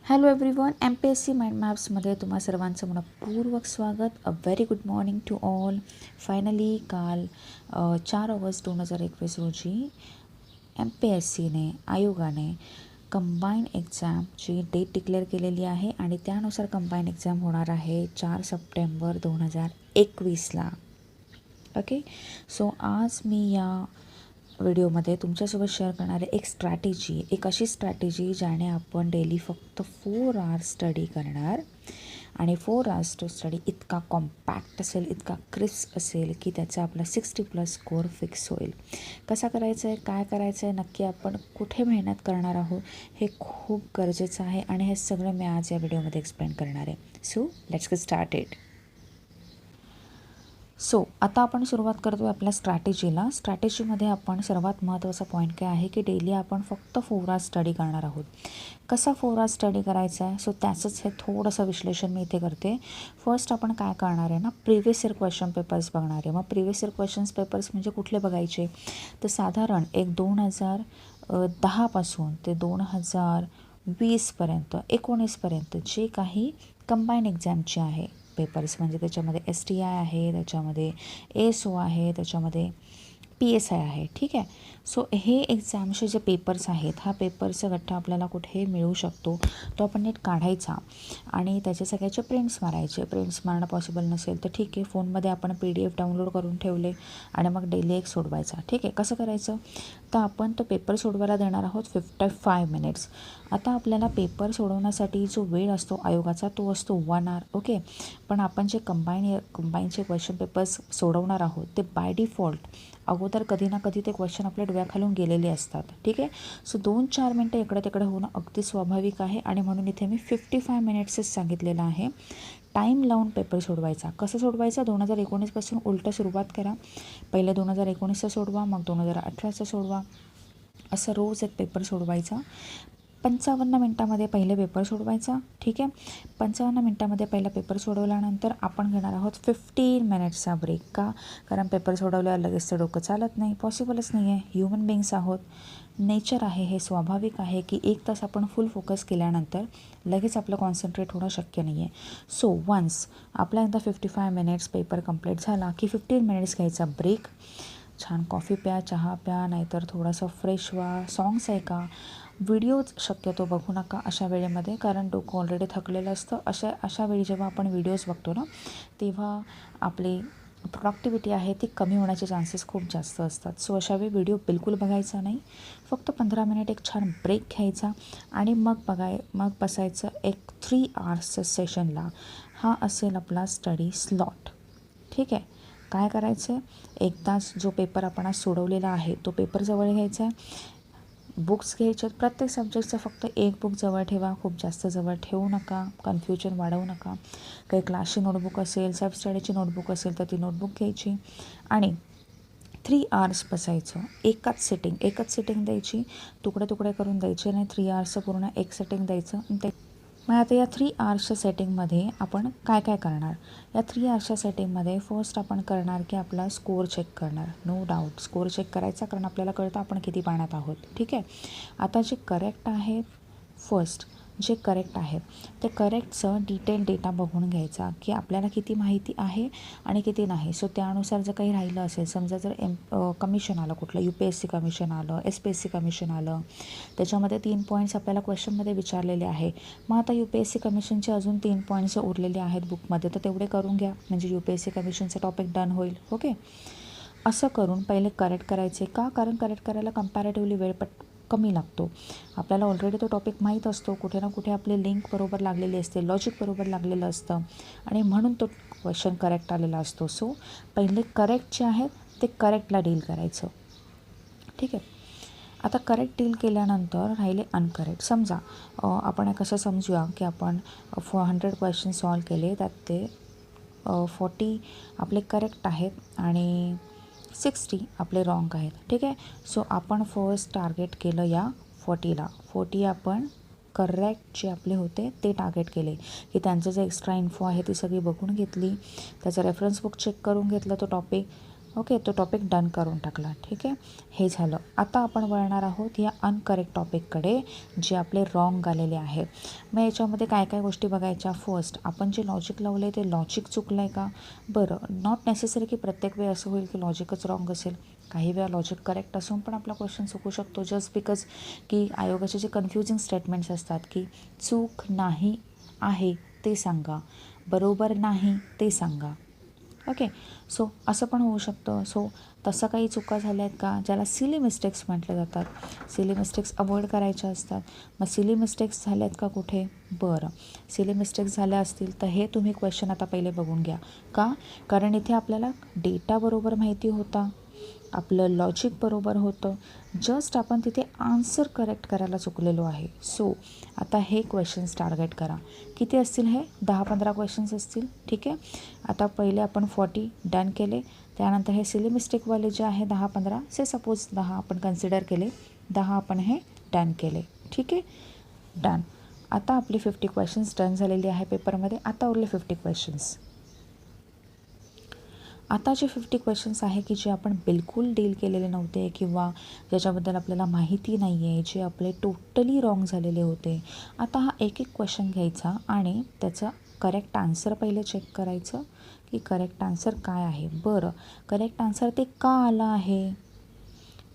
Hello everyone, MPSC mind मॅप्समध्ये तुम्हा सर्वांचं मनपूर्वक स्वागत. A very good morning to all. Finally काल 4 ऑगस्ट 2021 रोजी MPSCने आयोगाने कंबाईंड एक्झामची डेट डिक्लेअर केलेली आहे आणि त्यानुसार कंबाईंड एक्झाम होणार आहे 4 सप्टेंबर 2021ला. ओके, सो आज मी या व्हिडिओमध्ये तुमच्यासोबत शेअर करणारे एक अशी स्ट्रॅटेजी ज्याने आपण डेली फक्त 4 आवर्स स्टडी करणार आणि 4 आवर्स टू स्टडी इतका कॉम्पॅक्ट असेल, इतका क्रिस्प असेल की त्याचा आपला 60+ स्कोअर फिक्स होईल. कसा करायचं आहे, काय करायचं आहे, नक्की आपण कुठे मेहनत करणार आहोत हे खूप गरजेचं आहे आणि हे सगळं मी आज या व्हिडिओमध्ये एक्सप्लेन करणार आहे. So let's get started. So आता आपण सुरुवात करतो आहे आपल्या स्ट्रॅटेजीला. स्ट्रॅटेजीमध्ये आपण सर्वात महत्त्वाचा पॉईंट काय आहे की डेली आपण फक्त 4 आवर्स स्टडी करणार आहोत. कसा 4 आवर्स स्टडी करायचा आहे, सो त्याचंच हे थोडंसं विश्लेषण मी इथे करते. फर्स्ट आपण काय करणार आहे ना, प्रिव्हियस इयर क्वेश्चन पेपर्स बघणार आहे. मग प्रिव्हियस इयर क्वेश्चन्स पेपर्स म्हणजे कुठले बघायचे, तर साधारण एक 2010 ते 2020पर्यंत 19पर्यंत जे काही कंबाईंड एक्झामचे आहे पेपर्स, म्हणजे त्याच्यामध्ये STI आहे, त्याच्यामध्ये ASO आहे, त्याच्यामध्ये PSI आहे. ठीक आहे. सो हे एक्झामचे जे पेपर्स आहेत, हा पेपरचा गठ्ठा आपल्याला कुठे मिळू शकतो, तो आपण नीट काढायचा आणि त्याचे सगळ्याचे प्रिंट्स मारायचे. प्रिंट्स मारणं पॉसिबल नसेल तर ठीक आहे, फोनमध्ये आपण PDF डाउनलोड करून ठेवले आणि मग डेली एक सोडवायचा. ठीक आहे. कसं करायचं, तर आपण तो पेपर सोडवायला देणार आहोत 55 मिनिट्स. आता आपल्याला पेपर सोडवण्यासाठी जो वेळ असतो आयोगाचा तो असतो 1 आवर. ओके, पण आपण जे कंबाईनचे क्वेश्चन पेपर्स सोडवणार आहोत ते बाय डिफॉल्ट अगोदर कधी ना कधी ते क्वेश्चन आपल्या डोळ्याखालून गेलेले असतात. ठीक आहे. सो 2-4 मिनटं इकडे तिकडे होणं अगदी स्वाभाविक आहे आणि म्हणून इथे मी 55 मिनिट्सच सांगितलेलं आहे. टाईम लावून पेपर सोडवायचा. कसं सोडवायचा, 2019पासून उलटं सुरुवात करा. पहिले 2019चा सोडवा, मग 2018चा सोडवा, असं रोज एक पेपर सोडवायचा. 55 मिनटामध्ये पहिले पेपर सोडवायचा. ठीक आहे. 55 मिनटामध्ये पहिला पेपर सोडवल्यानंतर आपण घेणार आहोत 15 मिनिट्सचा ब्रेक. का, कारण पेपर सोडवल्यावर लगेच तर डोकं चालत नाही, पॉसिबलच नाही आहे. ह्युमन बिंग्स आहोत, नेचर आहे, हे स्वाभाविक आहे की 1 तास आपण फुल फोकस केल्यानंतर लगेच आपलं कॉन्सन्ट्रेट होणं शक्य नाही आहे. सो वन्स आपला एकदा 55 मिनिट्स पेपर कंप्लीट झाला की 15 मिनिट्स घ्यायचा ब्रेक. छान कॉफी प्या, चहा प्या, नाहीतर थोडंसं फ्रेश व्हा, सॉंग्स ऐका. व्हिडिओज शक्यतो बघू नका अशा वेळेमध्ये, कारण डोकं ऑलरेडी थकलेलं असतं. अशा वेळी जेव्हा आपण व्हिडिओज बघतो ना, तेव्हा आपली प्रोडक्टिव्हिटी आहे ती कमी होण्याचे चान्सेस खूप जास्त असतात. सो अशा वेळी व्हिडिओ बिलकुल बघायचा नाही. फक्त 15 मिनिट एक छान ब्रेक घ्यायचा आणि मग बसायचं एक 3 आवर्सच्या सेशनला. हा असेल आपला स्टडी स्लॉट. ठीक आहे. काय करायचं आहे, एकदाच जो पेपर आपण आज सोडवलेला आहे तो पेपर जवळ घ्यायचा आहे. बुक्स घ्यायचे, प्रत्येक सब्जेक्टचं फक्त एक बुक जवळ ठेवा, खूप जास्त जवळ ठेवू नका, कन्फ्युजन वाढवू नका. काही क्लासची नोटबुक असेल, सेल्फ स्टडीची नोटबुक असेल तर ती नोटबुक घ्यायची आणि 3 आवर्स बसायचं. एकच सिटिंग द्यायची, तुकडे करून द्यायचे नाही. 3 आवर्सचं पूर्ण एक सिटिंग द्यायचं. मग आता या 3 आवर्सच्या सेटिंगमध्ये आपण काय काय करणार, या 3 आवर्सच्या सेटिंगमध्ये फर्स्ट आपण करणार की आपला स्कोअर चेक करणार. नो डाऊट स्कोअर चेक करायचा, कारण आपल्याला कळतं आपण किती पाण्यात आहोत. ठीक आहे. आता जे करेक्ट आहेत, जे करेक्ट आहेत ते करेक्टचं डिटेल डेटा बघून घ्यायचा की आपल्याला किती माहिती आहे आणि किती नाही. सो त्यानुसार जर काही राहिलं असेल, समजा जर कमिशन आलं, कुठलं UPSC कमिशन आलं, SPSC कमिशन आलं, त्याच्यामध्ये 3 पॉईंट्स आपल्याला क्वेश्चनमध्ये विचारलेले आहे. मग आता UPSC कमिशनचे अजून 3 पॉईंट्स उरलेले आहेत बुकमध्ये, तर तेवढे करून घ्या, म्हणजे UPSC कमिशनचं टॉपिक डन होईल. ओके, असं करून पहिले करेक्ट करायचे. का, कारण करेक्ट करायला कंपॅरेटिव्हली वेळ कमी लागतो. आपल्याला ऑलरेडी तो टॉपिक माहीत असतो, कुठे ना कुठे आपली लिंक बरोबर लागलेली असते, लॉजिक बरोबर लागलेलं असतं आणि म्हणून तो क्वेश्चन करेक्ट आलेला असतो. सो पहिले करेक्ट जे आहेत ते करेक्टला डील करायचं. ठीक आहे. आता करेक्ट डील केल्यानंतर राहिले अनकरेक्ट. समजा आपण कसं समजूया की आपण 100 क्वेश्चन सॉल्व केले, त्यात ते 40 आपले करेक्ट आहेत आणि 60 आपले रॉंग आहेत. ठीक आहे. सो आपण फर्स्ट टार्गेट केलं या 40 आपण करेक्ट जे आपले होते ते टार्गेट केले की त्यांचं जे एक्स्ट्रा इन्फो आहे ती सगळी बघून घेतली, त्याचं रेफरन्स बुक चेक करून घेतलं, तो टॉपिक ओके, तो टॉपिक डन करून टाकला. ठीक आहे, हे झालं. आता आपण वळणार आहोत या अनकरेक्ट टॉपिककडे जे आपले रॉंग आलेले आहे. मग याच्यामध्ये काय काय गोष्टी बघायच्या. फर्स्ट, आपण जे लॉजिक लावलं आहे ते लॉजिक चुकलं आहे का. बरं, नॉट नेसेसरी की प्रत्येक वेळ असं होईल की लॉजिकच रॉंग असेल. काही वेळा लॉजिक करेक्ट असून पण आपला क्वेश्चन चुकू शकतो, जस्ट बिकॉज की आयोगाचे जे कन्फ्युजिंग स्टेटमेंट्स असतात की चूक नाही आहे ते सांगा, बरोबर नाही ते सांगा. ओके, सो असं पण होऊ शकतं. सो तसं काही चुका झाल्या आहेत का ज्याला सिली मिस्टेक्स म्हटले जातात. सिली मिस्टेक्स अवॉइड करायच्या असतात. मग सिली मिस्टेक्स झाल्या आहेत का कुठे. बरं, सिली मिस्टेक्स झाल्या असतील तर हे तुम्ही क्वेश्चन आता पहिले बघून घ्या. का, कारण इथे आपल्याला डेटा बरोबर माहिती होता, आपलं लॉजिक बरोबर होतं, जस्ट आपण तिथे आन्सर करेक्ट करायला चुकलेलो आहे. सो आता हे क्वेश्चन्स टार्गेट करा. किती असतील हे 10-15 क्वेश्चन्स असतील. ठीक आहे, आता पहिले आपण 40 डन केले. त्यानंतर हे सिली मिस्टेकवाले जे आहे 10-15 से सपोज 10 आपण कन्सिडर केले, 10 आपण हे डन केले. ठीक आहे, डन. आता आपली 50 क्वेश्चन्स डन झालेली आहे पेपरमध्ये. आता उरले 50 क्वेश्चन्स. आता जे 50 क्वेश्चन्स आहे की जे आपण बिलकुल डील केलेले नव्हते किंवा ज्याच्याबद्दल आपल्याला माहिती नाही आहे, जे आपले टोटली रॉंग झालेले होते. आता हा एक एक क्वेश्चन घ्यायचा आणि त्याचा करेक्ट आन्सर पहिले चेक करायचं की करेक्ट आन्सर काय आहे. बरं, करेक्ट आन्सर ते का आलं आहे,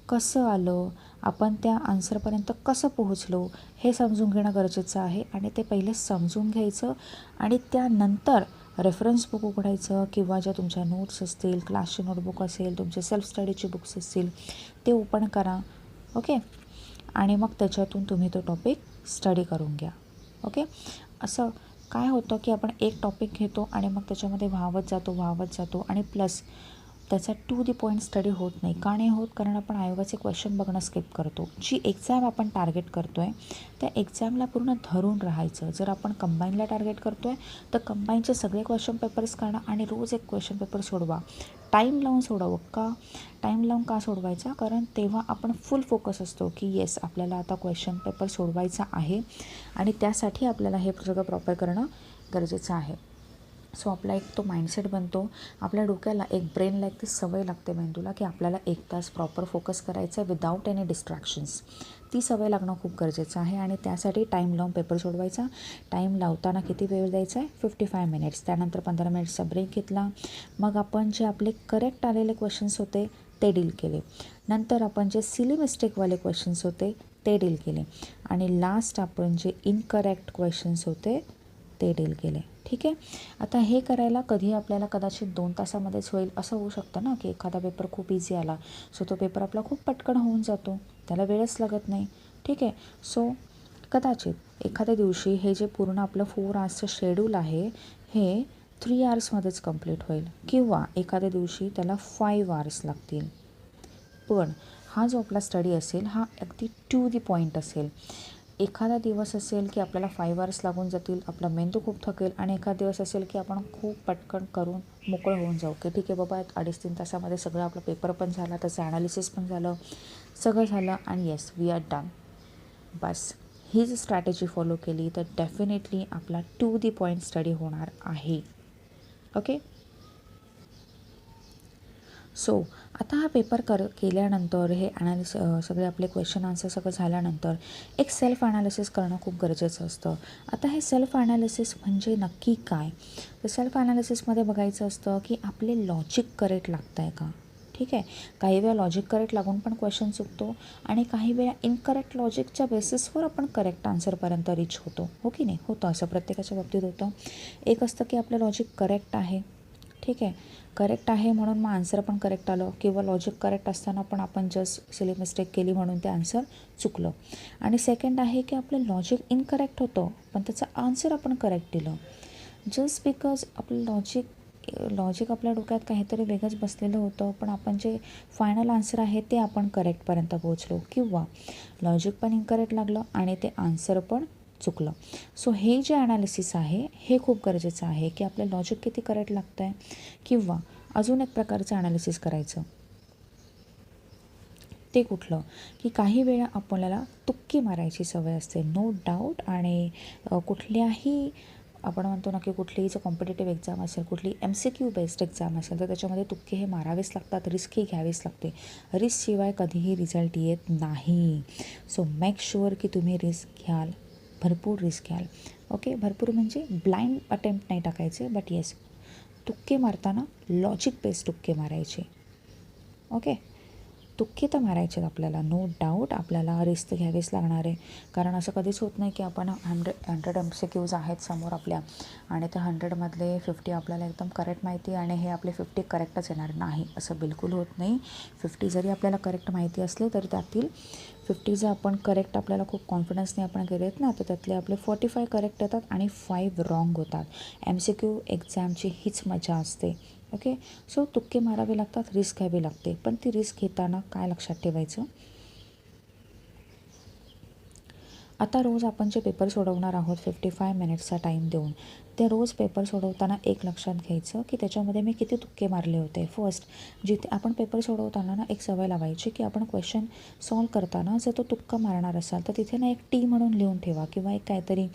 कसं आलं, आपण त्या आन्सरपर्यंत कसं पोहोचलो हे समजून घेणं गरजेचं आहे. आणि ते पहिले समजून घ्यायचं आणि त्यानंतर रेफरन्स बुक उघडायचं किंवा ज्या तुमच्या नोट्स असतील, क्लासचे नोटबुक असेल, तुमचे सेल्फ स्टडीचे बुक्स असतील ते ओपन करा. ओके, आणि मग त्याच्यातून तुम्ही तो टॉपिक स्टडी करून घ्या. ओके, असं काय होतं की आपण एक टॉपिक घेतो आणि मग त्याच्यामध्ये वाहवत जातो आणि प्लस त्याचा टू द पॉईंट स्टडी होत नाही. का नाही होत, कारण आपण आयोगाचे क्वेश्चन बघणं स्किप करतो. जी एक्झाम आपण टार्गेट करतो आहे त्या एक्झामला पूर्ण धरून राहायचं. जर आपण कंबाईनला टार्गेट करतो आहे तर कंबाईनचे सगळे क्वेश्चन पेपर्स काढा आणि रोज एक क्वेश्चन पेपर सोडवा. टाईम लावून सोडावं. का टाईम लावून का सोडवायचा, कारण तेव्हा आपण फुल फोकस असतो की येस आपल्याला आता क्वेश्चन पेपर सोडवायचा आहे आणि त्यासाठी आपल्याला हे सगळं प्रॉपर करणं गरजेचं आहे. सो आपला एक तो माइंडसेट बनतो. आपल्या डोक्याला एक ब्रेनला एक ती सवय लागते मेंदूला की आपल्याला 1 तास प्रॉपर फोकस करायचं आहे विदाऊट एनी डिस्ट्रॅक्शन्स. ती सवय लागणं खूप गरजेचं आहे आणि त्यासाठी टाईम लावून पेपर सोडवायचा. टाईम लावताना किती वेळ द्यायचा आहे, 55 मिनिट्स. त्यानंतर 15 मिनिट्सचा ब्रेक घेतला. मग आपण जे आपले करेक्ट आलेले क्वेश्चन्स होते ते डील केले. नंतर आपण जे सिली मिस्टेकवाले क्वेश्चन्स होते ते डील केले आणि लास्ट आपण जे इनकरेक्ट क्वेश्चन्स होते ते डील केले. ठीक आहे, आता हे करायला कधी आपल्याला कदाचित 2 तासामध्येच होईल असं होऊ शकतं ना, की एखादा पेपर खूप इझी आला सो तो पेपर आपला खूप पटकन होऊन जातो, त्याला वेळच लागत नाही. ठीक आहे, सो कदाचित एखाद्या दिवशी हे जे पूर्ण आपलं 4 आवर्सचं शेड्यूल आहे हे 3 आवर्समध्येच कंप्लीट होईल किंवा एखाद्या दिवशी त्याला 5 आवर्स लागतील. पण हा जो आपला स्टडी असेल हा अगदी टू दी पॉईंट असेल. एखादा दिवस असेल की आपल्याला 5 आवर्स लागून जातील, आपला मेंदू खूप थकेल, आणि एखादा दिवस असेल की आपण खूप पटकन करून मोकळं होऊन जाऊ की ठीक आहे बाबा 2.5-3 तासामध्ये सगळं आपला पेपर पण झाला, त्याचं ॲनालिसिस पण झालं, सगळं झालं आणि येस वी आर डन. बस ही जी स्ट्रॅटेजी फॉलो केली तर डेफिनेटली आपला टू दी पॉईंट स्टडी होणार आहे. ओके, सो आता हा पेपर केल्यानंतर हे सगळे आपले क्वेश्चन आन्सर सगळं झाल्यानंतर एक सेल्फ ॲनालिसिस करणं खूप गरजेचं असतं. आता हे सेल्फ ॲनालिसिस म्हणजे नक्की काय, तर सेल्फ ॲनालिसिसमध्ये बघायचं असतं की आपले लॉजिक करेक्ट लागतं आहे का. ठीक आहे, काही वेळा लॉजिक करेक्ट लागून पण क्वेश्चन चुकतो आणि काही वेळा इनकरेक्ट लॉजिकच्या बेसिसवर आपण करेक्ट आन्सरपर्यंत रीच होतो. हो की नाही, होतं असं प्रत्येकाच्या बाबतीत होतं. एक असतं की आपलं लॉजिक करेक्ट आहे, ठीक आहे, करेक्ट आहे म्हणून मग आन्सर पण करेक्ट आलं, किंवा लॉजिक करेक्ट असताना पण आपण जस्ट सिली मिस्टेक केली म्हणून ते आन्सर चुकलं. आणि सेकंड आहे की आपलं लॉजिक इनकरेक्ट होतं पण त्याचं आन्सर आपण करेक्ट दिलं, जस्ट बिकॉज आपलं लॉजिक आपल्या डोक्यात काहीतरी वेगळंच बसलेलं होतं पण आपण जे फायनल आन्सर आहे ते आपण करेक्टपर्यंत पोहोचलो, किंवा लॉजिक पण इनकरेक्ट लागलं आणि ते आन्सर पण चुकलं. सो हे जे ॲनालिसिस आहे हे खूप गरजेचं आहे की आपलं लॉजिक किती करेक्ट लागतं आहे, किंवा अजून एक प्रकारचं ॲनालिसिस करायचं. ते कुठलं, की काही वेळा आपल्याला तुक्की मारायची सवय असते, नो डाऊट, आणि कुठल्याही आपण म्हणतो ना की कुठलीही जर कॉम्पिटेटिव्ह एक्झाम असेल, कुठली MCQ बेस्ड एक्झाम असेल, तर त्याच्यामध्ये तुक्के हे मारावेच लागतात, रिस्कही घ्यावीच लागते. रिस्कशिवाय कधीही रिझल्ट येत नाही. सो मेक शुअर की तुम्ही रिस्क घ्याल, भरपूर रिस्क घ्याल. ओके, भरपूर म्हणजे ब्लाइंड अटेम्प्ट नाही टाकायचे, बट येस तुक्के मारताना लॉजिक बेस्ड तुक्के मारायचे. ओके, तुक्के तर मारायचे आहेत आपल्याला, नो डाऊट आपल्याला रिस्क घ्यावीच लागणार आहे. कारण असं कधीच होत नाही की आपण 100 MCQs आहेत समोर आपल्या आणि त्या 100मधले 50 आपल्याला एकदम करेक्ट माहिती आणि हे आपले 50 करेक्टच येणार नाही, असं बिलकुल होत नाही. 50 जरी आपल्याला करेक्ट माहिती असले तरी त्यातील 50 जर आपण करेक्ट आपल्याला खूप कॉन्फिडन्सने आपण केलेत ना, तर त्यातले आपले 45 करेक्ट येतात आणि 5 रॉंग होतात. MCQ एक्झामची हीच मजा असते. ओके, सो तुक्के मारावे लागतात, रिस्क घ्यावी लागते. पण ती रिस्क घेताना काय लक्षात ठेवायचं, आता रोज आपण जे पेपर सोडवणार आहोत 55 मिनिट्सचा टाईम देऊन, ते रोज पेपर सोडवताना एक लक्षात घ्यायचं की त्याच्यामध्ये मी किती तुक्के मारले होते. फर्स्ट, जिथे आपण पेपर सोडवताना ना एक सवय लावायची की आपण क्वेश्चन सॉल्व करताना जर तो तुक्का मारणार असाल तर तिथे ना एक T म्हणून लिहून ठेवा किंवा एक काहीतरी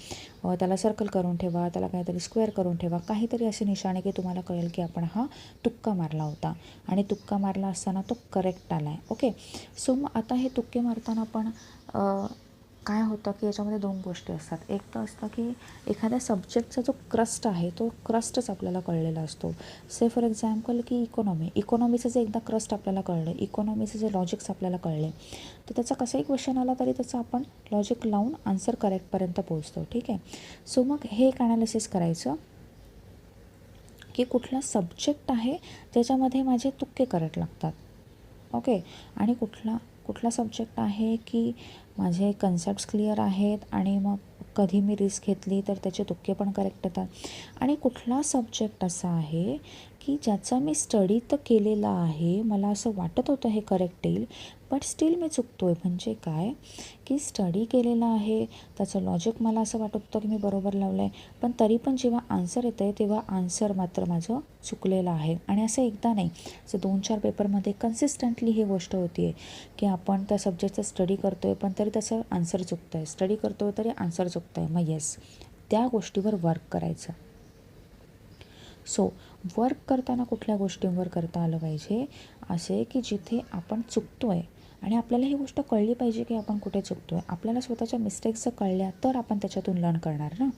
त्याला सर्कल करून ठेवा, त्याला काहीतरी स्क्वेअर करून ठेवा, काहीतरी असे निशाणे की तुम्हाला कळेल की आपण हा तुक्का मारला होता आणि तुक्का मारला असताना तो करेक्ट आला आहे. ओके, सो मग आता हे तुक्के मारताना आपण काय होतं की याच्यामध्ये 2 गोष्टी असतात. एक तर असतं की एखाद्या सब्जेक्टचा जो क्रस्ट आहे तो क्रस्टच आपल्याला कळलेला असतो. से फॉर एक्झाम्पल की इकॉनॉमीचं जे एकदा क्रस्ट आपल्याला कळलं, इकॉनॉमीचे जे लॉजिक्स आपल्याला कळले, तर त्याचा कसाही क्वेश्चन आला तरी त्याचं आपण लॉजिक लावून आन्सर करेक्टपर्यंत पोहोचतो. ठीक आहे, सो मग हे एक ॲनालिसिस करायचं की कुठला सब्जेक्ट आहे त्याच्यामध्ये माझे तुक्के करेक्ट लागतात. ओके, आणि कुठला सब्जेक्ट आहे की माझे कन्सेप्ट्स क्लिअर आहेत आणि मग कधी मी रिस्क घेतली तर त्याचे तुक्के पण करेक्ट येतात. आणि कुठला सब्जेक्ट असा आहे की ज्याचा मी स्टडी तर केलेला आहे, मला असं वाटत होतं हे करेक्ट येईल, बट स्टील मी चुकतो आहे. म्हणजे काय की स्टडी केलेला आहे, त्याचं लॉजिक मला असं वाटत होतं की मी बरोबर लावलं आहे, पण तरी पण जेव्हा आन्सर येतं आहे तेव्हा आन्सर मात्र माझं चुकलेलं आहे. आणि असं एकदा नाही, असं 2-4 पेपरमध्ये कन्सिस्टंटली ही गोष्ट होती आहे की आपण त्या सब्जेक्टचं स्टडी करतो आहे पण तरी त्याचं आन्सर चुकतं आहे, स्टडी करतो आहे तरी आन्सर चुकतं आहे. मग येस, त्या गोष्टीवर वर्क करायचं. सो वर्क करताना कुठल्या गोष्टींवर करता आलं पाहिजे, असे की जिथे आपण चुकतो आहे आणि आपल्याला ही गोष्ट कळली पाहिजे की आपण कुठे चुकतो आहे. आपल्याला स्वतःच्या मिस्टेक्स जर कळल्या तर आपण त्याच्यातून लर्न करणार ना,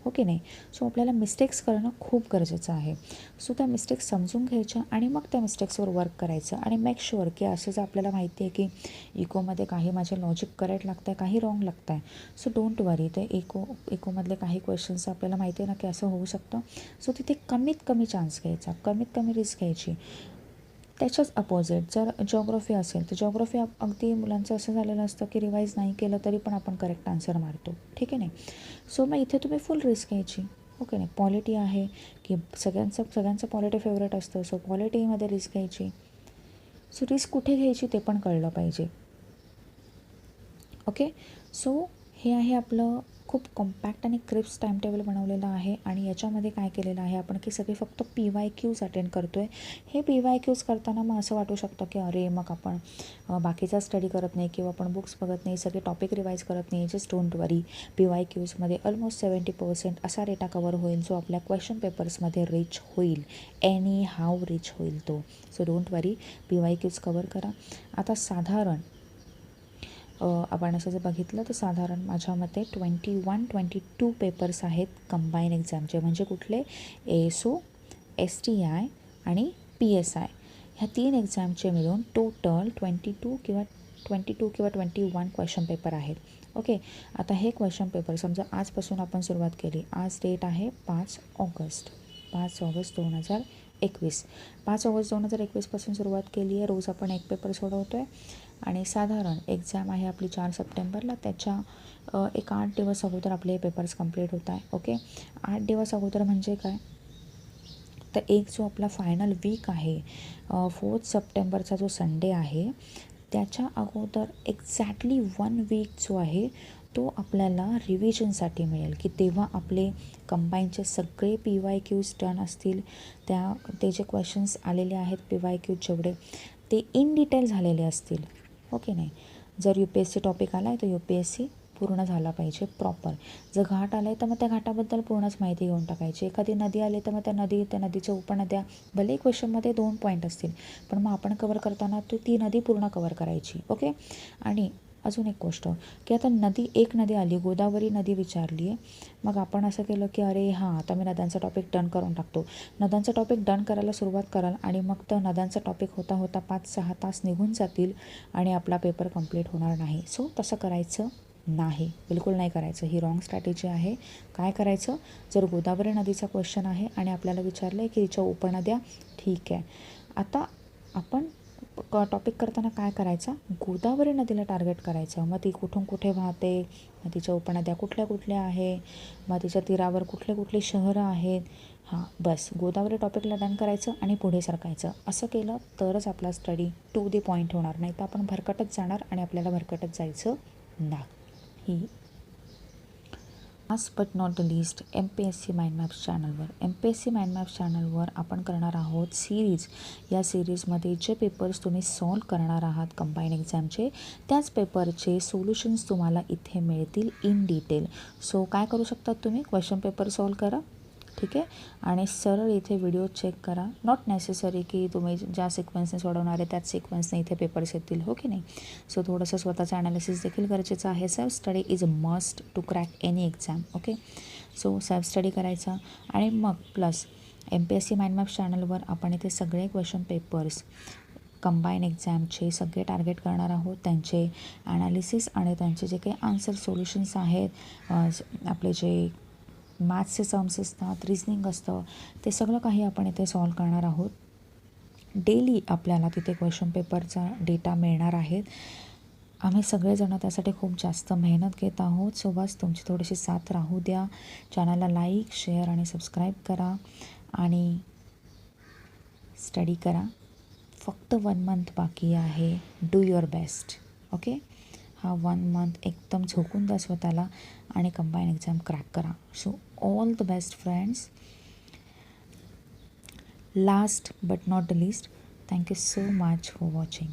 हो की नाही. सो आपल्याला मिस्टेक्स करणं खूप गरजेचं आहे. सो त्या मिस्टेक्स समजून घ्यायच्या आणि मग त्या मिस्टेक्सवर वर्क करायचं आणि मेक शुअर की असं जर आपल्याला माहिती आहे की इकोमध्ये काही माझे लॉजिक करेक्ट लागतं आहे, काही रॉंग लागतं आहे, सो डोंट वरी. ते इकोमधले काही क्वेश्चन्स आपल्याला माहिती आहे ना की असं होऊ शकतं, सो तिथे कमीत कमी चान्स घ्यायचा, कमीत कमी रिस्क घ्यायची. त्याच्याच अपोजिट जर जिओग्राफी असेल तर जिओग्राफी अगदी मुलांचं असं झालेलं असतं की रिवाईज नाही केलं तरी पण आपण करेक्ट आन्सर मारतो. ठीक आहे नाही, सो मग इथे तुम्ही फुल रिस्क घ्यायची. ओके नाही, पॉलिटी आहे की सगळ्यांचं पॉलिटी फेवरेट असतं, सो पॉलिटीमध्ये रिस्क घ्यायची. सो रिस्क कुठे घ्यायची ते पण कळलं पाहिजे. ओके, सो हे आहे आपलं खूप कॉम्पॅक्ट आणि क्रिप्स टाईम टेबल बनवलेलं आहे आणि याच्यामध्ये काय केलेलं आहे आपण की सगळे फक्त PYQs अटेंड करतो आहे. हे PYQs करताना मग असं वाटू शकतं की अरे मग आपण बाकीचा स्टडी करत नाही किंवा आपण बुक्स बघत नाही, सगळे टॉपिक रिवाईज करत नाही. जस्ट डोंट वरी, PYQsमध्ये ऑलमोस्ट 70% असा डेटा कवर होईल जो आपल्या क्वेश्चन पेपर्समध्ये रिच होईल, एनी हाव रिच होईल तो. So don't worry, PYQs cover करा. आता साधारण आपण असं जर बघितलं तर साधारण माझ्या मते 21-22 पेपर्स आहेत कंबाईन एक्झामचे. म्हणजे कुठले, ASO, STI आणि PSI ह्या 3 एक्झामचे मिळून टोटल 22 किंवा 21 क्वेश्चन पेपर आहेत. ओके, आता हे क्वेश्चन पेपर समजा आजपासून आपण सुरुवात केली, आज डेट आहे 5 ऑगस्ट 2021. 5 ऑगस्ट 2021पासून सुरुवात केली आहे. रोज आपण एक पेपर सोडवतो आहे आणि साधारण एक्झाम आहे आपली 4 सप्टेंबरला. त्याच्या एक 8 दिवस अगोदर आपले हे पेपर्स कंप्लीट होत आहे. ओके, 8 दिवस अगोदर म्हणजे काय, तर एक जो आपला फायनल वीक आहे 4 सप्टेंबरचा जो संडे आहे त्याच्या अगोदर एक्झॅक्टली 1 वीक जो आहे तो आपल्याला रिव्हिजनसाठी मिळेल की तेव्हा आपले कंबाईनचे सगळे PYQs डन असतील. ते जे क्वेश्चन्स आलेले आहेत PYQ जेवढे ते इन डिटेल झालेले असतील. ओके नाही, जर UPSC टॉपिक आला आहे तर UPSC पूर्ण झाला पाहिजे प्रॉपर. जर घाट आला आहे तर मग त्या घाटाबद्दल पूर्णच माहिती घेऊन टाकायची. एखादी नदी आली तर मग त्या नदीच्या उपनद्या, भले क्वेश्चनमध्ये 2 पॉईंट असतील पण मग आपण कवर करताना ती नदी पूर्ण कवर करायची. ओके. आणि अजून एक गोष्ट की आता एक नदी आली, गोदावरी नदी विचारली आहे. मग आपण असं केलं की अरे हां, आता मी नद्यांचा टॉपिक डन करून टाकतो. नद्यांचा टॉपिक डन करायला सुरुवात कराल आणि मग तर नद्यांचा टॉपिक होता होता 5-6 तास निघून जातील आणि आपला पेपर कंप्लीट होणार नाही. सो तसं करायचं नाही, बिलकुल नाही करायचं. ही रॉंग स्ट्रॅटेजी आहे. काय करायचं, जर गोदावरी नदीचा क्वेश्चन आहे आणि आपल्याला विचारलं आहे की हिच्या उपनद्या, ठीक आहे. आता आपण टॉपिक करताना काय करायचं, गोदावरी नदीला टार्गेट करायचं. मग ती कुठून कुठे वाहते, मग तिच्या उपनद्या कुठल्या कुठल्या आहे, मग तिच्या तीरावर कुठले कुठले शहरं आहेत. हां, बस गोदावरी टॉपिकला डन करायचं आणि पुढे सरकायचं. असं केलं तरच आपला स्टडी टू दी पॉईंट होणार. नाही तर आपण भरकटत जाणार आणि आपल्याला भरकटत जायचं नाही. Last but not the least, MPSC mind maps चॅनलवर MPSC माइंड मॅप्स चॅनलवर आपण करणार आहोत सिरीज. या सिरीजमध्ये जे पेपर्स तुम्ही सॉल्व करणार आहात कंबाईन एक्झामचे, त्याच पेपरचे सोल्युशन्स तुम्हाला इथे मिळतील इन डिटेल. सो काय करू शकतात तुम्ही, क्वेश्चन पेपर सॉल्व करा, ठीक आहे, आणि सरळ इथे व्हिडिओ चेक करा. नॉट नेसेसरी की तुम्ही ज्या सिक्वेन्सने सोडवणार आहे त्याच सिक्वेन्सने इथे पेपर्स येतील, हो की नाही. सो थोडंसं स्वतःचं ॲनालिसिस देखील गरजेचं आहे. Self study is a must to crack any exam. Okay. So self study करायचा आणि मग प्लस MPSC माइंड मॅप्स चॅनलवर आपण इथे सगळे क्वेश्चन पेपर्स कंबाईन एक्झामचे सगळे टार्गेट करणार आहोत. त्यांचे ॲनालिसिस आणि त्यांचे जे काही आन्सर सोल्युशन्स आहेत, आपले जे मॅथ्सचे सम्स असतात, रिजनिंग असतं, ते सगळं काही आपण इथे सॉल्व करणार आहोत. डेली आपल्याला तिथे क्वेश्चन पेपरचा डेटा मिळणार आहेत. आम्ही सगळेजण त्यासाठी खूप जास्त मेहनत घेत आहोत. सो बस तुमची थोडीशी साथ राहू द्या. चॅनलला लाईक, शेअर आणि सबस्क्राईब करा आणि स्टडी करा. फक्त 1 मंथ बाकी आहे. Do your best. ओके. हा 1 मंथ एकदम झोकून द्या स्वतःला आणि कंबाईन एक्झाम क्रॅक करा. So all the best friends. Last but not the least, thank you so much for watching.